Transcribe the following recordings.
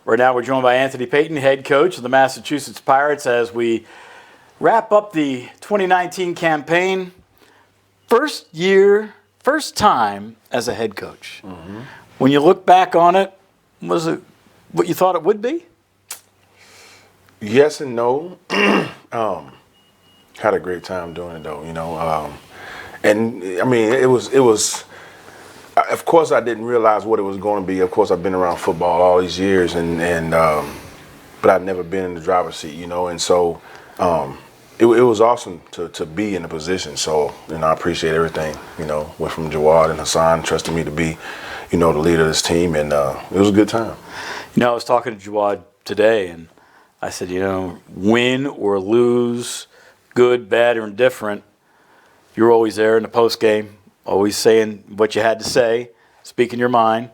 Right now we're joined by Anthony Payton, head coach of the Massachusetts Pirates, as we wrap up the 2019 campaign. First time as a head coach. Mm-hmm. When you look back on it, was it what you thought it would be? Yes and no. Had a great time doing it though, and I mean it was. Of course, I didn't realize what it was going to be. Of course, I've been around football all these years, but I've never been in the driver's seat, and so it was awesome to be in the position. So, I appreciate everything, went from Jawad and Hassan trusting me to be, the leader of this team, and it was a good time. I was talking to Jawad today, and I said, win or lose, good, bad, or indifferent, you're always there in the post game. Always saying what you had to say, speaking your mind.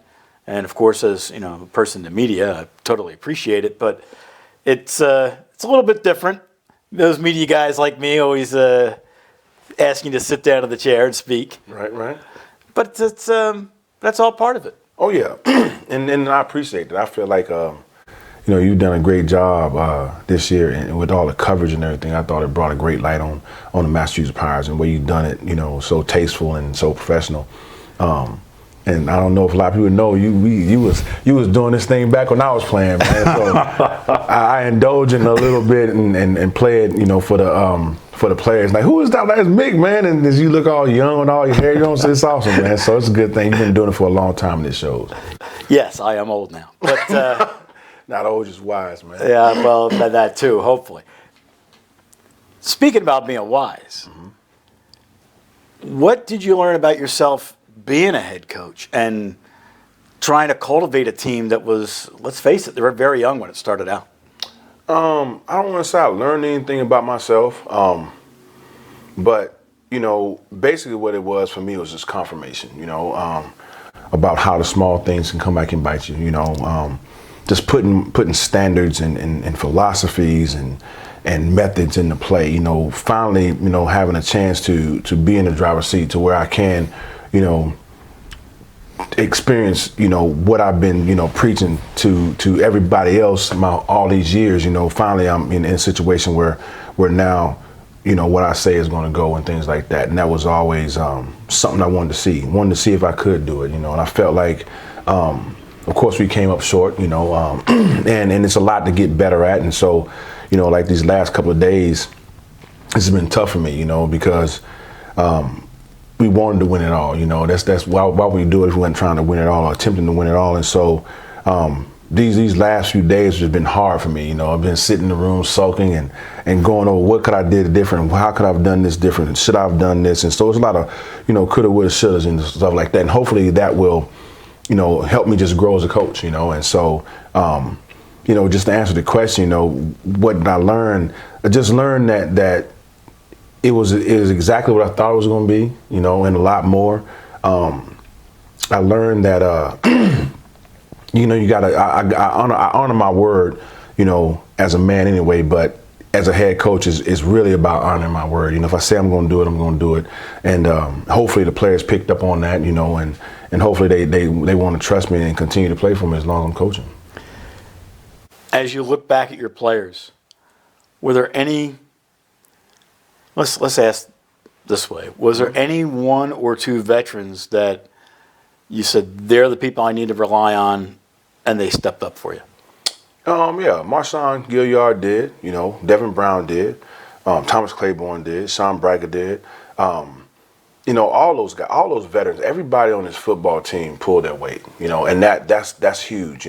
And, of course, as, a person in the media, I totally appreciate it. But it's a little bit different. Those media guys like me always asking you to sit down in the chair and speak. Right. But that's all part of it. Oh, yeah. and I appreciate that. I feel like, you've done a great job this year, and with all the coverage and everything. I thought it brought a great light on the Massachusetts Pirates and the way you've done it, so tasteful and so professional. And I don't know if a lot of people know you was doing this thing back when I was playing, man. So I indulge in a little bit and play it, for the players. Like, who is that? That's Mick, man. And as you look all young and all your hair, it's awesome, man. So it's a good thing. You've been doing it for a long time in this shows. Yes, I am old now, but. Not old, just wise, man. Yeah, well, that too, hopefully. Speaking about being wise, what did you learn about yourself being a head coach and trying to cultivate a team that was, let's face it, they were very young when it started out? I don't want to say I learned anything about myself, but, basically what it was for me was just confirmation, about how the small things can come back and bite you, just putting standards and philosophies and methods into play, finally, having a chance to be in the driver's seat to where I can, experience, what I've been, preaching to everybody else all these years, finally I'm in a situation where now, what I say is going to go and things like that. And that was always something I wanted to see if I could do it, and I felt like, of course, we came up short, and it's a lot to get better at. And so, like these last couple of days, this has been tough for me, because we wanted to win it all. That's why we do it. If we weren't trying to win it all or attempting to win it all. And so these last few days have just been hard for me. I've been sitting in the room sulking and going over what could I did different, how could I have done this different, should I have done this? And so it's a lot of, coulda, woulda, shouldas and stuff like that. And hopefully that will help me just grow as a coach, and so, just to answer the question, what did I learn? I just learned that it was exactly what I thought it was going to be, and a lot more. I learned that, you gotta, I honor my word, as a man anyway, but as a head coach is really about honoring my word. If I say I'm going to do it, I'm going to do it. And hopefully the players picked up on that, and hopefully they want to trust me and continue to play for me as long as I'm coaching. As you look back at your players, were there any, let's ask this way, was there any one or two veterans that you said, they're the people I need to rely on, and they stepped up for you? Yeah, Marshawn Gilliard did, Devin Brown did, Thomas Claiborne did, Sean Braga did, all those guys, all those veterans, everybody on this football team pulled their weight, and that's huge,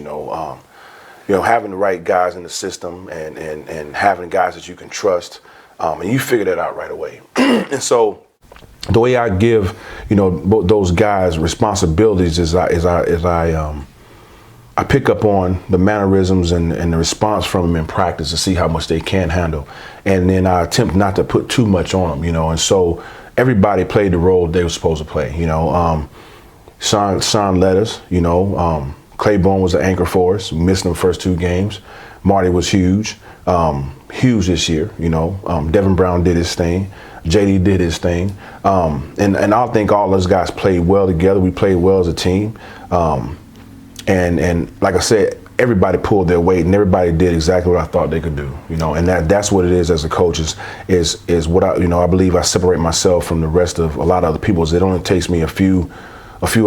having the right guys in the system and having guys that you can trust, and you figure that out right away. And so the way I give, those guys responsibilities is I pick up on the mannerisms and the response from them in practice to see how much they can handle. And then I attempt not to put too much on them, and so everybody played the role they were supposed to play, Sean led us, Claiborne was the anchor for us. We missed them the first two games. Marty was huge this year, Devin Brown did his thing. JD did his thing. And I think all those guys played well together. We played well as a team. And like I said, everybody pulled their weight and everybody did exactly what I thought they could do, you know, and that's what it is as a coach is what I, you know, I believe I separate myself from the rest of a lot of other people. Is it only takes me a few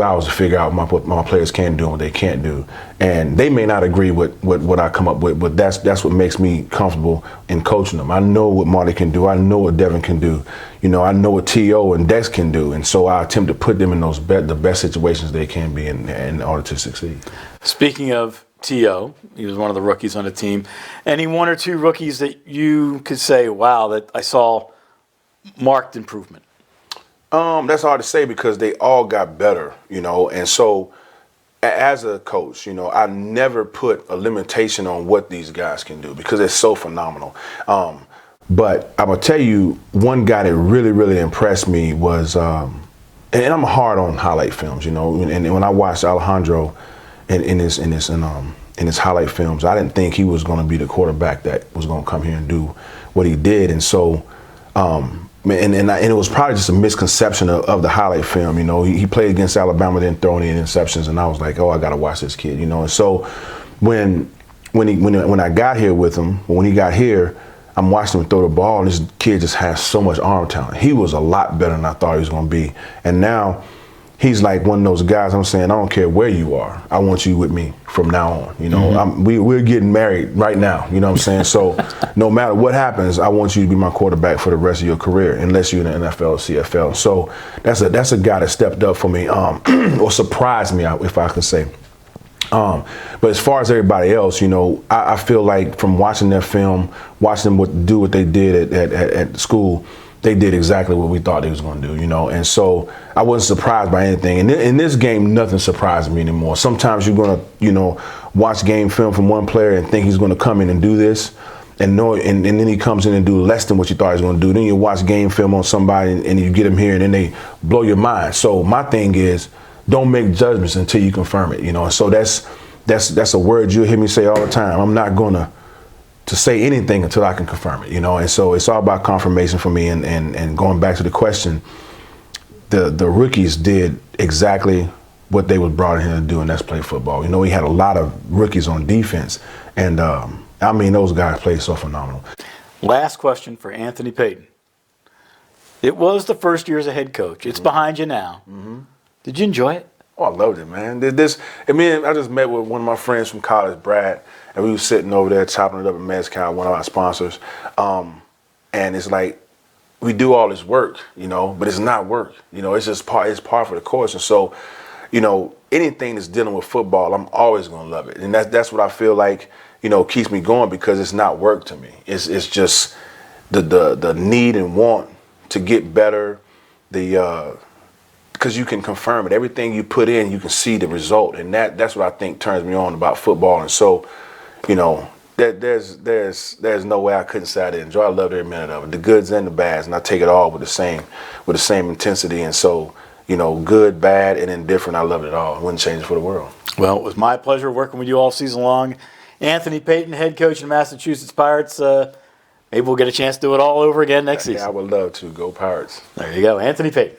hours to figure out what my players can do and what they can't do. And they may not agree with what I come up with, but that's what makes me comfortable in coaching them. I know what Marty can do. I know what Devin can do. You know, I know what T.O. and Dex can do. And so I attempt to put them in those the best situations they can be in order to succeed. Speaking of T.O., he was one of the rookies on the team. Any one or two rookies that you could say, wow, that I saw marked improvement? That's hard to say because they all got better, you know, and so as a coach, you know, I never put a limitation on what these guys can do because they're so phenomenal. But I'm gonna tell you, one guy that really, really impressed me was, and I'm hard on highlight films, you know, and when I watched Alejandro in his highlight films, I didn't think he was going to be the quarterback that was going to come here and do what he did, and so. And it was probably just a misconception of the highlight film. You know, he played against Alabama, didn't throw any interceptions, and I was like, oh, I got to watch this kid. You know, and so when I got here with him, when he got here, I'm watching him throw the ball, and this kid just has so much arm talent. He was a lot better than I thought he was going to be, and now he's like one of those guys. I'm saying, I don't care where you are. I want you with me from now on. You know, we're getting married right now. You know what I'm saying? So no matter what happens, I want you to be my quarterback for the rest of your career, unless you're in the NFL or CFL. So that's a guy that stepped up for me, or surprised me, if I could say. But as far as everybody else, you know, I feel like from watching their film, watching them do what they did at school, they did exactly what we thought they was going to do, you know. And so I wasn't surprised by anything. And in this game, nothing surprised me anymore. Sometimes you're going to, you know, watch game film from one player and think he's going to come in and do this, and then he comes in and do less than what you thought he was going to do. Then you watch game film on somebody and you get him here and then they blow your mind. So my thing is, don't make judgments until you confirm it, you know. And so that's a word you'll hear me say all the time. I'm not going to say anything until I can confirm it, you know. And so it's all about confirmation for me. And going back to the question, the rookies did exactly what they was brought in here to do, and that's play football. You know, we had a lot of rookies on defense, and I mean, those guys played so phenomenal. Last question for Anthony Payton. It was the first year as a head coach. It's behind you now. Did you enjoy it? Oh, I loved it, man. I just met with one of my friends from college, Brad, and we was sitting over there chopping it up at Mezcal, one of our sponsors. And it's like, we do all this work, you know, but it's not work. You know, it's just it's par for the course. And so, you know, anything that's dealing with football, I'm always going to love it. And that's what I feel like, you know, keeps me going, because it's not work to me. It's just the need and want to get better, because you can confirm it. Everything you put in, you can see the result, and that's what I think turns me on about football. And so, you know, there's no way I couldn't say I didn't enjoy. I loved every minute of it, the goods and the bads, and I take it all with the same intensity. And so, you know, good, bad, and indifferent, I loved it all. I wouldn't change it for the world. Well, it was my pleasure working with you all season long. Anthony Payton, head coach of the Massachusetts Pirates. Maybe we'll get a chance to do it all over again next season. Yeah, I would love to. Go Pirates. There you go, Anthony Payton.